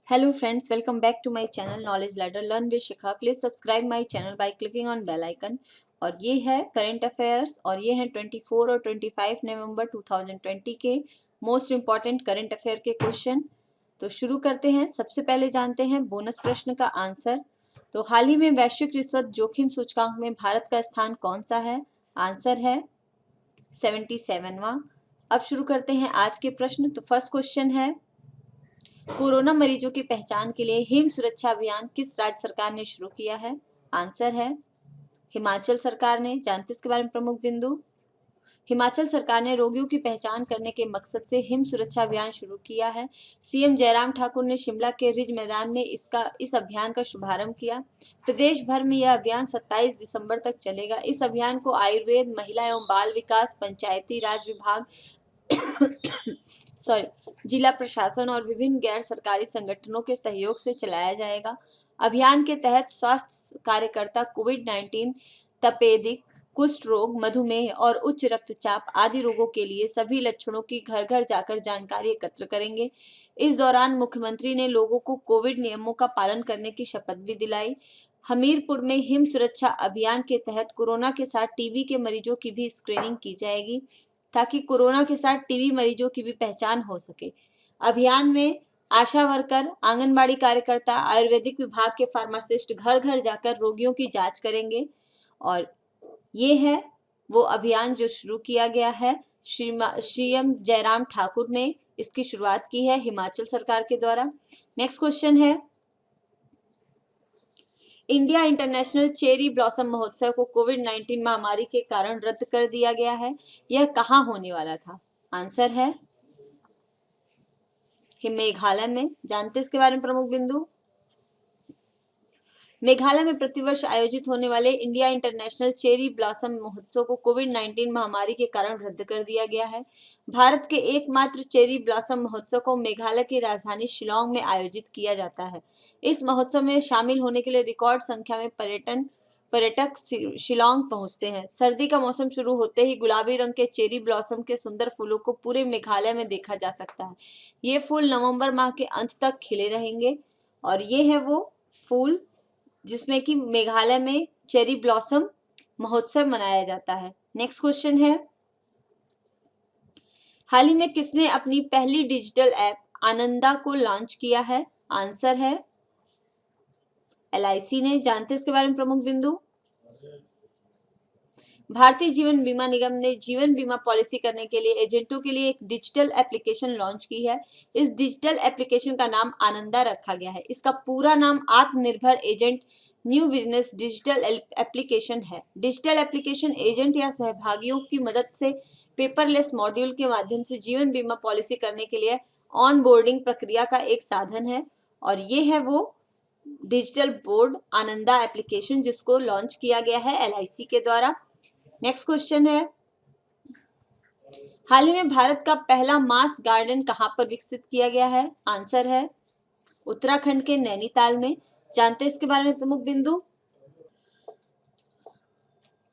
Hello friends, welcome back to my channel Knowledge Ladder Learn with Shikha. Please subscribe my channel by clicking on bell icon. और ये है current affairs और ये हैं 24 और 25 नवंबर 2020 के मोस्ट इम्पॉर्टेंट करंट अफेयर के क्वेश्चन। तो शुरू करते हैं। सबसे पहले जानते हैं बोनस प्रश्न का आंसर। तो हाल ही में वैश्विक रिश्वत जोखिम सूचकांक में भारत का स्थान कौन सा है? आंसर है 77वां। अब शुरू करते हैं आज के प्रश्न। तो फर्स्ट क्वेश्चन है, कोरोना मरीजों की पहचान के लिए हिम सुरक्षा अभियान किस राज्य सरकार ने शुरू किया है? आंसर है हिमाचल सरकार ने। जानते इसके बारे में प्रमुख बिंदु। हिमाचल सरकार ने रोगियों की पहचान करने के मकसद से हिम सुरक्षा अभियान शुरू किया है। सीएम जयराम ठाकुर ने शिमला के रिज मैदान में इस अभियान का शुभारंभ किया। प्रदेश भर में यह अभियान 27 दिसंबर तक चलेगा। इस अभियान को आयुर्वेद, महिला एवं बाल विकास, पंचायती राज विभाग जिला प्रशासन और विभिन्न गैर सरकारी संगठनों के सहयोग से चलाया जाएगा। अभियान के तहत स्वास्थ्य कार्यकर्ता कोविड-19, तपेदिक, कुष्ठ रोग, मधुमेह और उच्च रक्तचाप आदि रोगों के लिए सभी लक्षणों की घर घर जाकर जानकारी एकत्र करेंगे। इस दौरान मुख्यमंत्री ने लोगों को कोविड नियमों का पालन करने की शपथ भी दिलाई। हमीरपुर में हिम सुरक्षा अभियान के तहत कोरोना के साथ टीबी के मरीजों की भी स्क्रीनिंग की जाएगी ताकि कोरोना के साथ टीबी मरीजों की भी पहचान हो सके। अभियान में आशा वर्कर, आंगनबाड़ी कार्यकर्ता, आयुर्वेदिक विभाग के फार्मासिस्ट घर घर जाकर रोगियों की जांच करेंगे। और ये है वो अभियान जो शुरू किया गया है। सीएम जयराम ठाकुर ने इसकी शुरुआत की है हिमाचल सरकार के द्वारा। नेक्स्ट क्वेश्चन है, इंडिया इंटरनेशनल चेरी ब्लॉसम महोत्सव को कोविड-19 महामारी के कारण रद्द कर दिया गया है। यह कहाँ होने वाला था? आंसर है मेघालय में। जानते इसके बारे में प्रमुख बिंदु। मेघालय में प्रतिवर्ष आयोजित होने वाले इंडिया इंटरनेशनल चेरी ब्लॉसम महोत्सव को कोविड-19 महामारी के कारण रद्द कर दिया गया है। भारत के एकमात्र चेरी ब्लॉसम महोत्सव को मेघालय की राजधानी शिलांग में आयोजित किया जाता है। इस महोत्सव में शामिल होने के लिए रिकॉर्ड संख्या में पर्यटक शिलांग पहुंचते हैं। सर्दी का मौसम शुरू होते ही गुलाबी रंग के चेरी ब्लॉसम के सुंदर फूलों को पूरे मेघालय में देखा जा सकता है। ये फूल नवंबर माह के अंत तक खिले रहेंगे और ये है वो फूल जिसमें कि मेघालय में चेरी ब्लॉसम महोत्सव मनाया जाता है। नेक्स्ट क्वेश्चन है, हाल ही में किसने अपनी पहली डिजिटल ऐप आनंदा को लॉन्च किया है? आंसर है एलआईसी ने। जानते इसके बारे में प्रमुख बिंदु। भारतीय जीवन बीमा निगम ने जीवन बीमा पॉलिसी करने के लिए एजेंटों के लिए एक डिजिटल एप्लीकेशन लॉन्च की है। इस डिजिटल एप्लीकेशन का नाम आनंदा रखा गया है। इसका पूरा नाम आत्मनिर्भर agent new business digital application है। डिजिटल एप्लीकेशन एजेंट या सहभागियों की मदद से पेपरलेस मॉड्यूल के माध्यम से जीवन बीमा पॉलिसी करने के लिए ऑन बोर्डिंग प्रक्रिया का एक साधन है। और ये है वो डिजिटल बोर्ड आनंदा एप्लीकेशन जिसको लॉन्च किया गया है एलआईसी के द्वारा। नेक्स्ट क्वेश्चन है, हाल ही में भारत का पहला मास गार्डन कहां पर विकसित किया गया है? आंसर है उत्तराखंड के नैनीताल में। जानते हैं इसके बारे में प्रमुख बिंदु।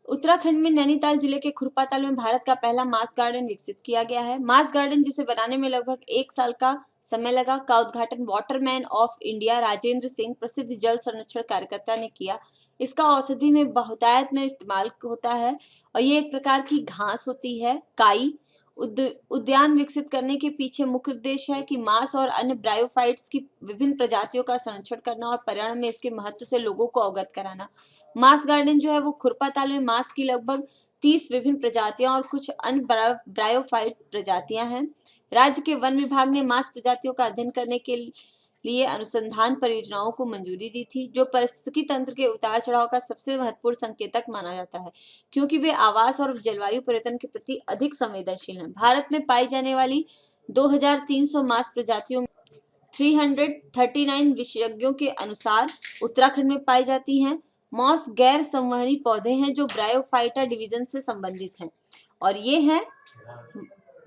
उत्तराखंड में नैनीताल जिले के खुरपाताल में भारत का पहला मास गार्डन विकसित किया गया है। मास गार्डन जिसे बनाने में लगभग 1 साल का समय लगा का उद्घाटन Waterman of India Rajendra Singh, प्रसिद्ध जल संरक्षण कार्यकर्ता ने किया। इसका औषधि में बहुतायत में इस्तेमाल होता है और ये एक प्रकार की घास होती है, काई। उद्यान विकसित करने के पीछे मुख्य उद्देश्य है कि मांस और अन्य ब्रायोफाइट्स की विभिन्न प्रजातियों का संरक्षण करना और पर्यावरण में इसके महत्व से लोगों को अवगत कराना। मांस गार्डन जो है वो खुरपाताल में मांस की लगभग 30 विभिन्न प्रजातियां और कुछ अन्य ब्रायोफाइट प्रजातियां हैं। राज्य के वन विभाग ने मांस प्रजातियों का अध्ययन करने के लिए अनुसंधान परियोजनाओं को मंजूरी दी थी, जो पारिस्थितिकी तंत्र के उतार चढ़ाव का सबसे महत्वपूर्ण संकेतक माना जाता है क्योंकि वे आवास और जलवायु परिवर्तन के प्रति अधिक संवेदनशील हैं। भारत में पाई जाने वाली 2300 मांस प्रजातियों में 339 विशेषज्ञों के अनुसार उत्तराखंड में पाई जाती हैं। मॉस गैर संवहनी पौधे हैं जो ब्रायोफाइटा डिवीजन से संबंधित हैं और ये हैं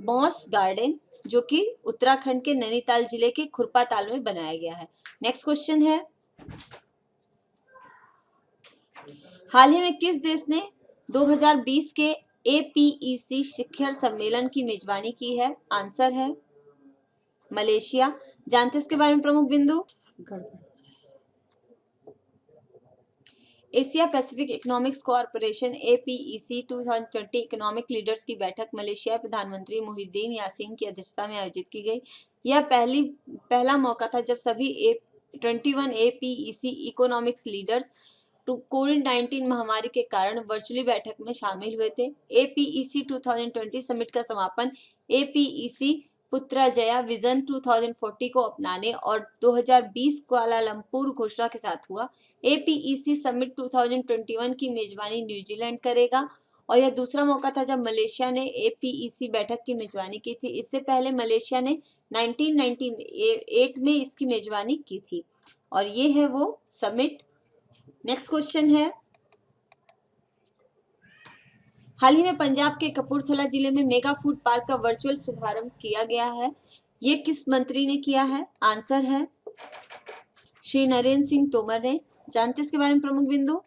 मॉस गार्डन जो कि उत्तराखंड के नैनीताल जिले के खुरपाताल में बनाया गया है। नेक्स्ट क्वेश्चन है, हाल ही में किस देश ने 2020 के एपीईसी शिखर सम्मेलन की मेजबानी की है? आंसर है मलेशिया। जानते हैं इसके बारे में प्रमुख बिंदु। Asia Pacific economics corporation APEC 2020 economic leaders की बैठक मलेशिया प्रधानमंत्री मुहिद्दीन यासीन की अध्यक्षता में आयोजित की गई। यह पहला मौका था जब सभी 21 APEC इकोनॉमिक्स लीडर्स कोविड-19 महामारी के कारण वर्चुअली बैठक में शामिल हुए थे। APEC 2020 समिट का समापन APEC पुत्रजया विजन 2040 को अपनाने और 2020 कुआलालंपुर घोषणा के साथ हुआ। APEC समिट 2021 की मेजबानी न्यूजीलैंड करेगा और यह दूसरा मौका था जब मलेशिया ने APEC बैठक की मेजबानी की थी। इससे पहले मलेशिया ने 1998 में इसकी मेजबानी की थी और ये है वो समिट। नेक्स्ट क्वेश्चन है, हाल ही में पंजाब के कपूरथला जिले में मेगा फूड पार्क का वर्चुअल शुभारंभ किया गया है। ये किस मंत्री ने किया है? आंसर है श्री नरेंद्र सिंह तोमर ने। जानते हैं इसके बारे में प्रमुख बिंदु।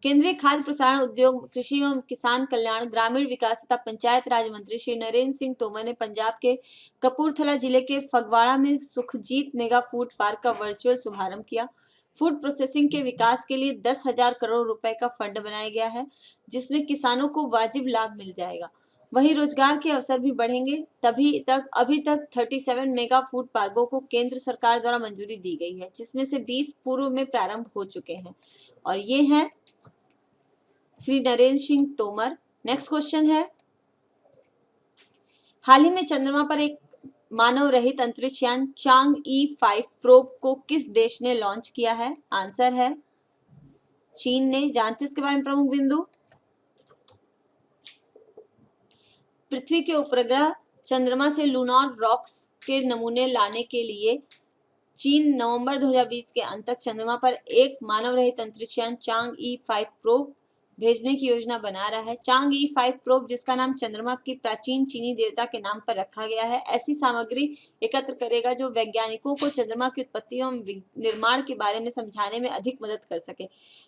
केंद्रीय खाद्य प्रसारण उद्योग कृषि एवं किसान कल्याण ग्रामीण विकास तथा पंचायत राज मंत्री श्री नरेंद्र सिंह तोमर ने पंजाब के कपूरथला जिले के फगवाड़ा में सुखजीत मेगा फूड पार्क का वर्चुअल शुभारंभ किया। फूड प्रोसेसिंग के विकास के लिए 10,000 करोड़ रुपए का फंड बनाया गया है, जिसमें किसानों को वाजिब लाभ मिल जाएगा। वहीं रोजगार के अवसर भी बढ़ेंगे। अभी तक 37 मेगा फूड पार्कों को केंद्र सरकार द्वारा मंजूरी दी गई है, जिसमें से 20 पूर्व में प्रारंभ हो चुके हैं और ये हैं श्री नरेंद्र सिंह तोमर। नेक्स्ट क्वेश्चन है, हाल ही में चंद्रमा पर एक मानव रहित अंतरिक्ष यान चांग-ई 5 प्रोब को किस देश ने लॉन्च किया है? आंसर है चीन ने। जानते हैं इसके बारे में प्रमुख बिंदु। पृथ्वी के उपग्रह चंद्रमा से लूनार रॉक्स के नमूने लाने के लिए चीन नवंबर 2020 के अंत तक चंद्रमा पर एक मानव रहित अंतरिक्ष यान चांग-ई 5 प्रोब भेजने की योजना बना रहा है। चांग-ई 5 प्रोब, जिसका नाम चंद्रमा की प्राचीन चीनी देवता के नाम पर रखा गया है, ऐसी सामग्री एकत्र करेगा जो वैज्ञानिकों को चंद्रमा की उत्पत्ति एवं निर्माण के बारे में समझाने में अधिक मदद कर सके।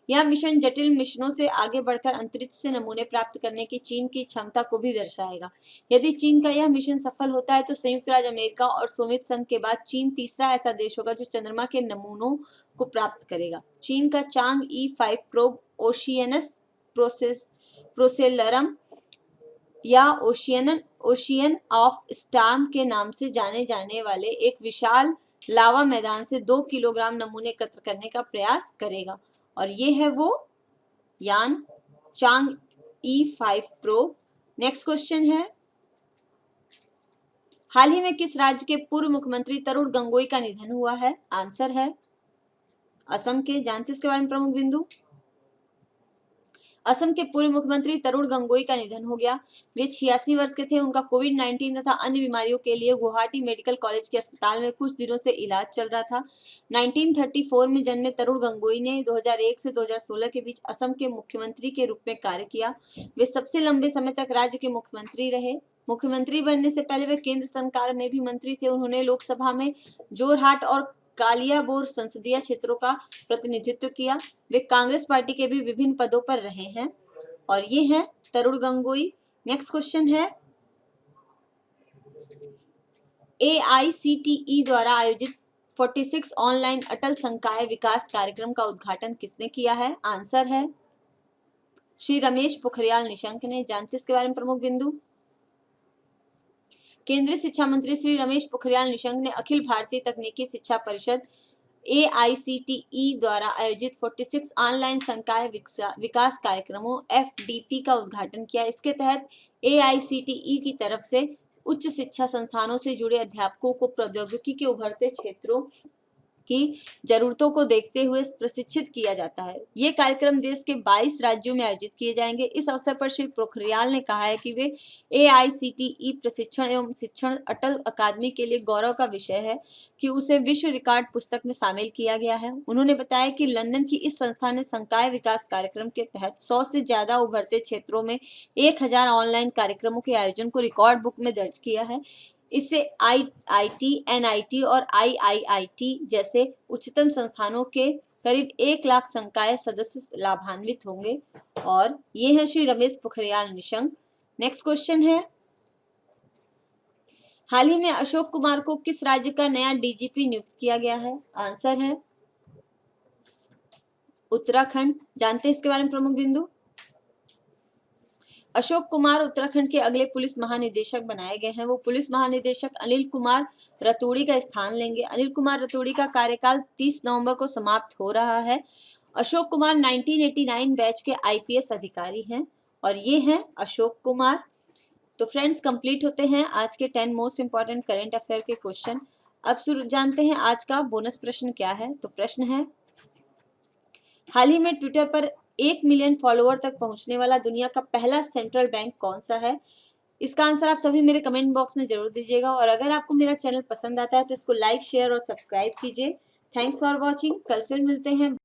यह मिशन जटिल मिशनों से आगे बढ़कर अंतरिक्ष से नमूने प्राप्त करने की चीन की क्षमता को भी दर्शाएगा। यदि चीन का यह मिशन सफल होता है तो संयुक्त राज्य अमेरिका और सोवियत संघ के बाद चीन तीसरा ऐसा देश होगा जो चंद्रमा के नमूनों को प्राप्त करेगा। चीन का चांग-ई 5 प्रोब ओशियनस प्रोसेलरम या ओशियन ऑफ स्टार्म के नाम से जाने जाने वाले एक विशाल लावा मैदान से 2 किलोग्राम नमूने एकत्र करने का प्रयास करेगा और ये है वो यान चांग-ई 5 प्रोब। नेक्स्ट क्वेश्चन है, हाल ही में किस राज्य के पूर्व मुख्यमंत्री तरुण गोगोई का निधन हुआ है? आंसर है असम के। जानते हैं इसके बारे में प्रमुख बिंदु। असम के पूर्व मुख्यमंत्री तरुण गोगोई का निधन हो गया। वे 86 वर्ष के थे। उनका कोविड-19 तथा अन्य बीमारियों के लिए गुवाहाटी मेडिकल कॉलेज के अस्पताल में कुछ दिनों से इलाज चल रहा था। 1934 में जन्मे तरुण गोगोई ने 2001 से 2016 के बीच असम के मुख्यमंत्री के रूप में कार्य किया। वे सबसे लंबे समय तक राज्य के मुख्यमंत्री रहे। मुख्यमंत्री बनने से पहले वे केंद्र सरकार में भी मंत्री थे। उन्होंने लोकसभा में जोरहाट और कालियाबोर संसदीय क्षेत्रों का प्रतिनिधित्व किया। वे कांग्रेस पार्टी के भी विभिन्न पदों पर रहे हैं और ये हैं तरुण गोगोई। नेक्स्ट क्वेश्चन है, AICTE द्वारा आयोजित 46 ऑनलाइन अटल संकाय विकास कार्यक्रम का उद्घाटन किसने किया है? आंसर है श्री रमेश पोखरियाल निशंक ने। जानते हैं इसके बारे में प्रमुख बिंदु। केंद्रीय शिक्षा मंत्री श्री रमेश पोखरियाल निशंक ने अखिल भारतीय तकनीकी शिक्षा परिषद AICTE द्वारा आयोजित 46 ऑनलाइन संकाय विकास कार्यक्रमों FDP का उद्घाटन किया। इसके तहत AICTE की तरफ से उच्च शिक्षा संस्थानों से जुड़े अध्यापकों को प्रौद्योगिकी के उभरते क्षेत्रों की जरूरतों को देखते हुए प्रशिक्षित किया जाता है। ये कार्यक्रम देश के 22 राज्यों में आयोजित किए जाएंगे। इस अवसर पर श्री पोखरियाल ने कहा है कि वे AICTE प्रशिक्षण एवं शिक्षण अटल अकादमी के लिए गौरव का विषय है कि उसे विश्व रिकॉर्ड पुस्तक में शामिल किया गया है। उन्होंने बताया कि लंदन की इस संस्था ने संकाय विकास कार्यक्रम के तहत 100 से ज्यादा उभरते क्षेत्रों में 1000 ऑनलाइन कार्यक्रमों के आयोजन को रिकॉर्ड बुक में दर्ज किया है। इससे IIT, NIT और IIIT जैसे उच्चतम संस्थानों के करीब 1 लाख संकाय सदस्य लाभान्वित होंगे और ये है श्री रमेश पोखरियाल निशंक। नेक्स्ट क्वेश्चन है, हाल ही में अशोक कुमार को किस राज्य का नया डीजीपी नियुक्त किया गया है? आंसर है उत्तराखंड। जानते हैं इसके बारे में प्रमुख बिंदु। अशोक कुमार उत्तराखंड के अगले पुलिस महानिदेशक बनाए गए हैं। वो पुलिस महानिदेशक अनिल कुमार रतूड़ी का स्थान लेंगे। अनिल कुमार रतूड़ी का कार्यकाल 30 नवंबर को समाप्त हो रहा है। अशोक कुमार 1989 बैच के आईपीएस अधिकारी हैं और ये हैं अशोक कुमार। तो फ्रेंड्स, कंप्लीट होते हैं आज के 10 मोस्ट इंपॉर्टेंट करंट अफेयर के क्वेश्चन। अब जानते हैं आज का बोनस प्रश्न क्या है। तो प्रश्न है, हाल ही में ट्विटर पर 1 मिलियन फॉलोअर तक पहुंचने वाला दुनिया का पहला सेंट्रल बैंक कौन सा है? इसका आंसर आप सभी मेरे कमेंट बॉक्स में जरूर दीजिएगा और अगर आपको मेरा चैनल पसंद आता है तो इसको लाइक, शेयर और सब्सक्राइब कीजिए। Thanks for watching. कल फिर मिलते हैं।